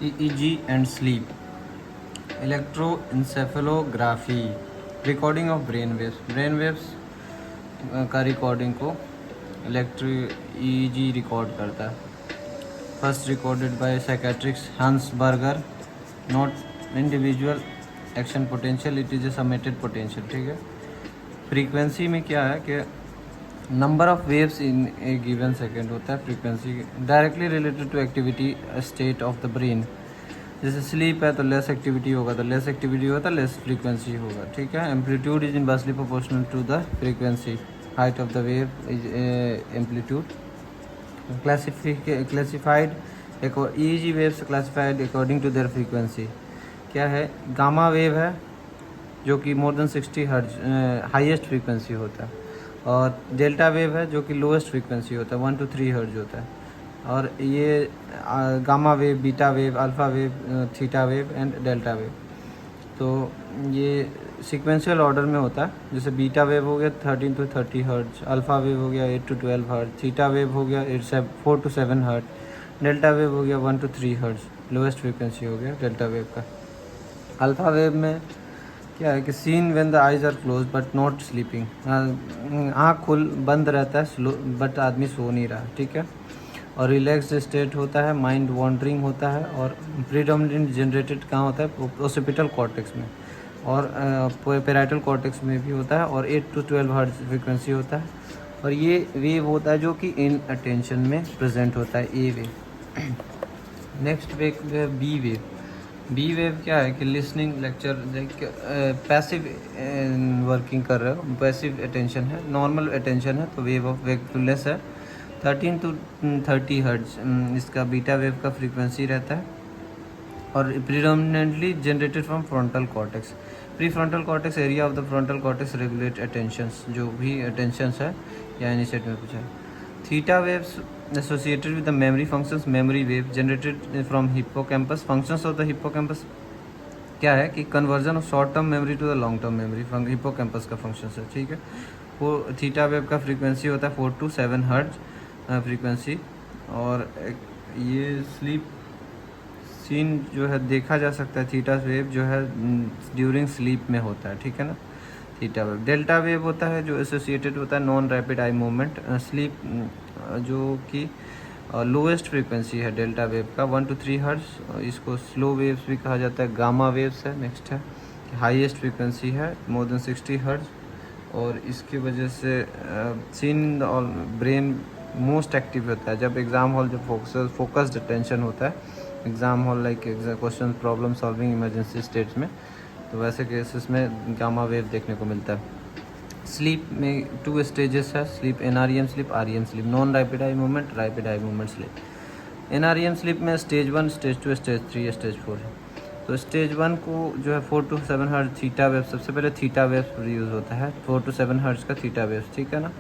EEG and sleep, electroencephalography, recording of brain waves. Brain waves का recording को electro EEG record करता है। First recorded by psychiatrist Hans Berger, not individual action potential, it is a summated potential. ठीक है। Frequency में क्या है कि number of waves in a given second होता है। Frequency directly related to activity state of the brain. जैसे sleep है तो लेस एक्टिविटी होगा, तो लेस एक्टिविटी होगा तो लेस फ्रीक्वेंसी होगा। ठीक है। Amplitude is inversely proportional to the frequency, height of the wave is amplitude. Classified EEG waves classified according to their frequency. क्या है? गामा वेव है जो कि more than 60 hertz highest frequency होता है, और डेल्टा वेव है जो कि लोएस्ट फ्रीक्वेंसी होता है, 1 to 3 हर्ट्ज होता है। और ये gamma wave, beta wave, alpha wave, theta wave and delta wave. तो ये सीक्वेंशियल ऑर्डर में होता है। जैसे बीटा वेव हो गया 13 to 30 हर्ट्ज, अल्फ़ा वेव हो गया 8 to 12 हर्ट्ज, थीटा वेव हो गया 4 to 7 हर्ट्ज, डेल्टा वेव हो गया 1 to 3 हर्ट्ज। लोएस्ट फ्रीक्वेंसी हो गया डेल्टा वेव का। अल्फ़ा वेव में क्या है कि seen when the eyes are close but not sleeping, आँख खुल बंद रहता है स्लो बट आदमी सो नहीं रहा। ठीक है। और रिलैक्स्ड स्टेट होता है, माइंड वॉन्डरिंग होता है, और प्रीडोमिनेंट जनरेटेड कहाँ होता है? ओसिपिटल कॉर्टेक्स में, और पेराइटल कॉर्टेक्स में भी होता है, और 8 to 12 हर्ट्ज फ्रीक्वेंसी होता है। और ये वेव होता है जो कि इन अटेंशन में प्रेजेंट होता है, A wave. Next wave B wave. B wave क्या है कि लिसनिंग लेक्चर पैसिव वर्किंग कर रहे हो, पैसिव अटेंशन है, नॉर्मल अटेंशन है, तो वेव ऑफ वेकफुलनेस है 13 to 30 हर्ट्ज। इसका बीटा वेव का फ्रीक्वेंसी रहता है, और predominantly generated from frontal cortex. Pre frontal cortex area of the frontal cortex regulate attentions, जो भी अटेंशंस है या इनिशिएट में पूछा है। Theta waves associated with the memory functions, memory wave generated from hippocampus। functions of the hippocampus क्या है कि conversion of short term memory to the long term memory, hippocampus का फंक्शन है। ठीक है। वो थीटा वेव का फ्रीक्वेंसी होता है 4 to 7 हर्ट्ज फ्रीक्वेंसी। और ये स्लीप सीन जो है देखा जा सकता है, थीटा वेव जो है ड्यूरिंग स्लीप में होता है। ठीक है ना। Theta wave. डेल्टा वेव होता है जो एसोसिएटेड होता है non rapid eye movement sleep, जो कि लोएस्ट फ्रीक्वेंसी है डेल्टा वेव का 1 to 3 हर्ट्ज। इसको स्लो वेव्स भी कहा जाता है। गामा वेव्स है नेक्स्ट है, हाईएस्ट फ्रीक्वेंसी है मोर देन 60 हर्ट्ज, और इसकी वजह से सीन और ब्रेन मोस्ट एक्टिव होता है जब एग्ज़ाम हॉल, जब फोकस्ड अटेंशन होता है exam hall, like question problem solving emergency states में, तो वैसे केसेस में गामा वेव देखने को मिलता है। स्लीप में 2 स्टेजेस है sleep, NREM sleep, REM sleep, non rapid eye movement, rapid eye movement sleep. NREM sleep में स्टेज 1, स्टेज 2, स्टेज 3, स्टेज 4 है। तो स्टेज 1 को जो है 4 to 7 हर्ट्ज थीटा वेव, सबसे पहले थीटा वेव यूज़ होता है, 4 to 7 हर्ट्ज का थीटा वेव। ठीक है ना।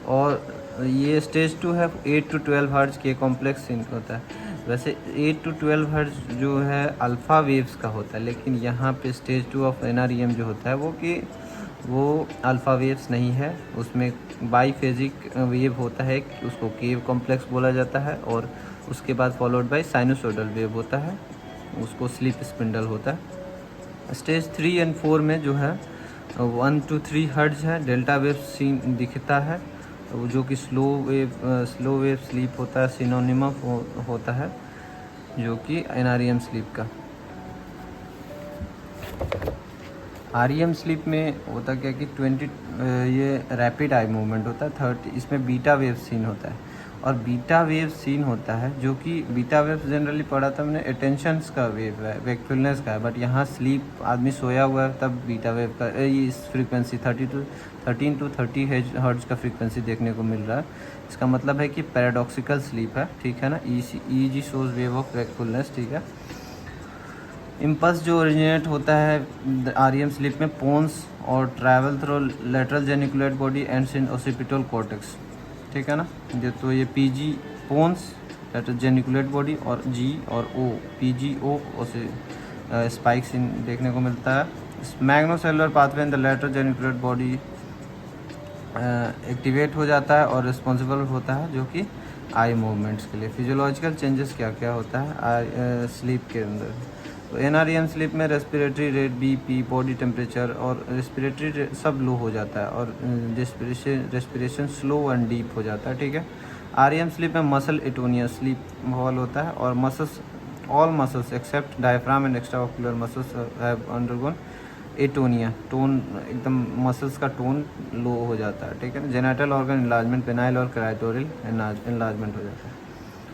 और ये स्टेज 2 है 8 to 12 हर्ट्ज के कॉम्प्लेक्स सिंक होता है। वैसे 8 to 12 हर्ट्ज जो है अल्फ़ा वेव्स का होता है, लेकिन यहाँ पे स्टेज 2 ऑफ NREM जो होता है वो अल्फ़ा वेव्स नहीं है, उसमें बाईफेजिक वेव होता है, उसको केव कॉम्प्लेक्स बोला जाता है, और उसके बाद फॉलोड बाय साइनोसोडल वेव होता है, उसको स्लीप स्पिंडल होता है। स्टेज 3 and 4 में जो है 1 to 3 हर्ट्ज है, डेल्टा वेव सीन दिखता है, जो कि स्लो वेव स्लीप होता है, सिनोनिमम होता है जो कि NREM स्लीप का। REM स्लीप में होता क्या कि 20 ये रैपिड आई मूवमेंट होता है 30, इसमें बीटा वेव सीन होता है, और बीटा वेव सीन होता है जो कि बीटा वेव जनरली पढ़ा था मैंने अटेंशंस का वेव है, वेकफुलनेस का है, बट यहाँ स्लीप आदमी सोया हुआ है तब बीटा वेव का इस फ्रीक्वेंसी 13 to 30 हर्ट्ज का फ्रीक्वेंसी देखने को मिल रहा है। इसका मतलब है कि पैराडॉक्सिकल स्लीप है। ठीक है ना। EEG shows wave of wakefulness. ठीक है। इम्पल्स जो ओरिजिनेट होता है REM स्लीप में पोन्स और travel through lateral geniculate body ends in occipital cortex. ठीक है ना। तो ये PG pons, lateral geniculate body, और G और O PGO स्पाइक्स इन देखने को मिलता है। Magnocellular pathway in the lateral geniculate body activate हो जाता है और रिस्पॉन्सिबल होता है जो कि आई मूवमेंट्स के लिए। फिजियोलॉजिकल चेंजेस क्या क्या होता है स्लीप के अंदर? तो NREM स्लीप में respiratory rate, BP, body temperature और रेस्पिरेटरी सब लो हो जाता है और रेस्पिरेशन स्लो एंड डीप हो जाता है, ठीक है। REM स्लीप में मसल एटोनिया स्लीप हॉल होता है और muscles, all muscles except diaphragm and extraocular muscles have undergone atonia, tone एकदम मसल्स का टोन लो हो जाता है, ठीक है ना। जेनिटल ऑर्गन इन्लार्जमेंट, पेनाइल और क्राइटोरियल इन्लार्जमेंट हो जाता है।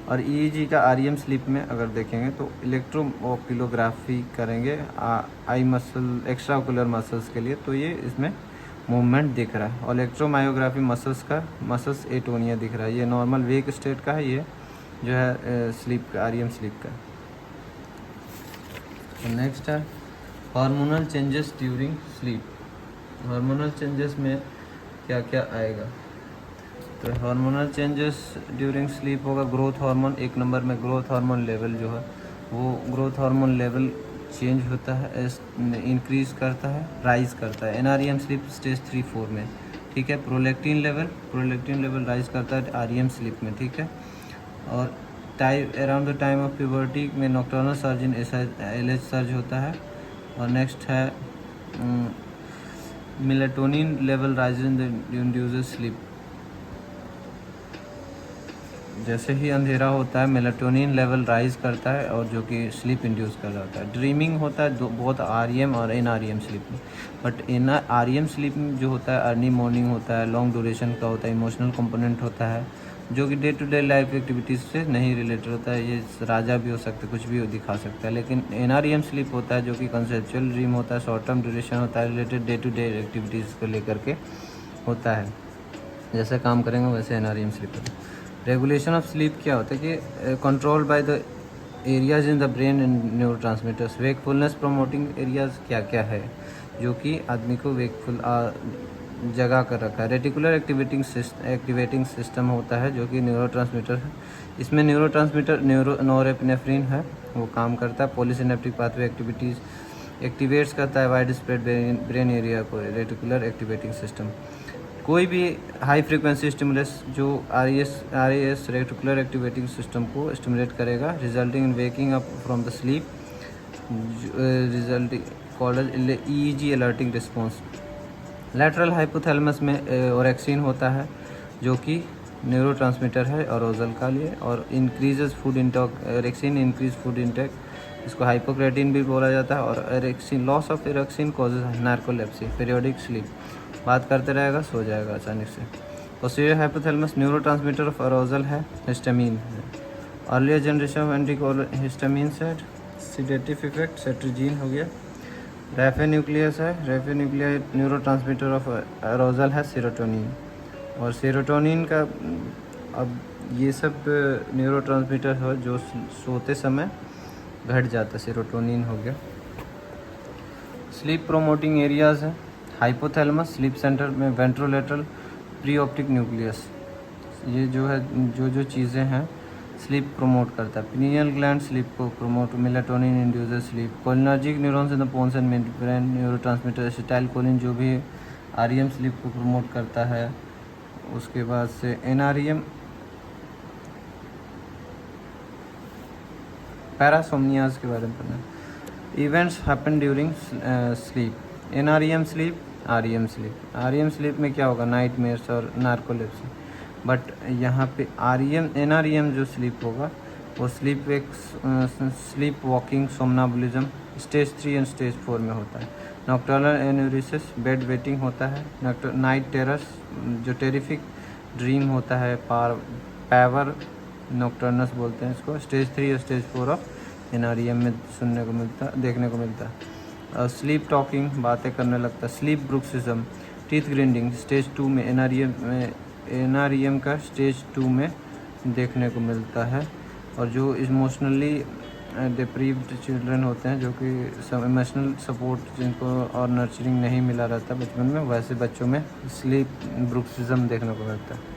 और EEG का REM स्लीप में अगर देखेंगे तो इलेक्ट्रोकिलोग्राफी करेंगे आई मसल एक्स्ट्राओकुलर मसल्स के लिए, तो ये इसमें मूवमेंट दिख रहा है। और इलेक्ट्रोमायोग्राफी मसल्स एटोनिया दिख रहा है। ये नॉर्मल वेक स्टेट का है, ये जो है स्लीप का REM स्लीप का। तो नेक्स्ट है hormonal changes during sleep. Hormonal changes में क्या क्या आएगा? तो हार्मोनल चेंजेस ड्यूरिंग स्लीप होगा ग्रोथ हार्मोन, एक नंबर में ग्रोथ हार्मोन लेवल जो है वो ग्रोथ हार्मोन लेवल चेंज होता है, इंक्रीज करता है, राइज करता है NREM स्लीप स्टेज 3-4 में, ठीक है। प्रोलैक्टिन लेवल राइज करता है REM स्लीप में, ठीक है। और around the time of puberty में nocturnal surge in LH surge होता है। और नेक्स्ट है melatonin level rise in the induces sleep. जैसे ही अंधेरा होता है मेलाटोनिन लेवल राइज करता है और जो कि स्लीप इंड्यूस कर जाता है। ड्रीमिंग होता है बहुत REM और NREM स्लीप में, बट REM स्लीप में जो होता है अर्ली मॉर्निंग होता है, लॉन्ग ड्यूरेशन का होता है, इमोशनल कंपोनेंट होता है जो कि day to day life activities से नहीं रिलेटेड होता है। ये राजा भी हो सकता है, कुछ भी दिखा सकता है। लेकिन NREM स्लीप होता है जो कि कंसेप्चुअल ड्रीम होता है, शॉर्ट टर्म ड्यूरेशन होता है, related day to day activities को लेकर के होता है। जैसे काम करेंगे वैसे NREM स्लीप होता है। रेगुलेशन ऑफ स्लीप क्या होता है कि control by the areas in the brain and neurotransmitters. Wakefulness promoting areas क्या क्या है जो कि आदमी को वेकफुल जगा कर रखा है। रेटिकुलर एक्टिवेटिंग सिस्टम होता है जो कि न्यूरोट्रांसमीटर है। इसमें न्यूरोट्रांसमीटर नॉरेपिनेफ्रिन है, वो काम करता है। पॉलीसिनेप्टिक पाथवे एक्टिवेट्स करता है वाइड स्प्रेड ब्रेन एरिया को, रेटिकुलर एक्टिवेटिंग सिस्टम। कोई भी हाई फ्रीक्वेंसी स्टिमुलस जो RES रेटिकुलर एक्टिवेटिंग सिस्टम को स्टिमुलेट करेगा, resulting in waking up from the sleep, resulting called EEG alerting response. Lateral hypothalamus में orexin होता है जो कि न्यूरोट्रांसमीटर है अरोजल का लिए, और increases food intake, orexin increase food intake, इसको हाइपोक्रेटिन भी बोला जाता है। और orexin, loss of orexin causes narcolepsy, periodic sleep, बात करते रहेगा सो जाएगा अचानक से। Posterior hypothalamus neurotransmitter of arousal है, हिस्टामिन है। अर्लियर जनरेशन ऑफ एंटीकोहिस्टामिन से सिडेटिव इफेक्ट, सेट्रिजीन हो गया। रेफे न्यूक्लियस है, raphe nuclear neurotransmitter of arousal है, सेरोटोनिन। और सेरोटोनिन का अब ये सब न्यूरोट्रांसमीटर है जो सोते समय घट जाता है, सेरोटोनिन हो गया। स्लीप प्रोमोटिंग एरियाज है हाइपोथैलेमस, स्लीप सेंटर में वेंट्रोलेटरल प्रीऑप्टिक न्यूक्लियस, ये जो है जो चीज़ें हैं स्लीप प्रमोट करता है। पिनियल ग्लैंड स्लीप को promote, melatonin induces sleep. Cholinergic neurons in the pons and brain neurotransmitter acetylcholine जो भी REM स्लीप को प्रमोट करता है। उसके बाद से NREM पैरासोमनियाज के बारे में पढ़ना। Events happen during sleep, NREM sleep, REM sleep. REM sleep में क्या होगा, नाइट मेयर्स और नार्कोलेप्सी। बट यहाँ पे NREM जो स्लीप होगा वो sleep walking somnambulism stage 3 and stage 4 में होता है। नॉक्टर्नल एन्यूरिसिस, बेड वेटिंग होता है। नाइट टेरस जो टेरिफिक ड्रीम होता है, पैवर नॉक्टर्नस बोलते हैं इसको, स्टेज 3 और स्टेज 4 ऑफ NREM में देखने को मिलता है। स्लीप टॉकिंग, बातें करने लगता है। Sleep bruxism, teeth grinding stage 2 में NREM का स्टेज 2 में देखने को मिलता है। और जो इमोशनली डिप्रीव्ड चिल्ड्रन होते हैं जो कि इमोशनल सपोर्ट जिनको और नर्चरिंग नहीं मिला रहता बचपन में, वैसे बच्चों में स्लीप ब्रुक्सिज्म देखने को मिलता है।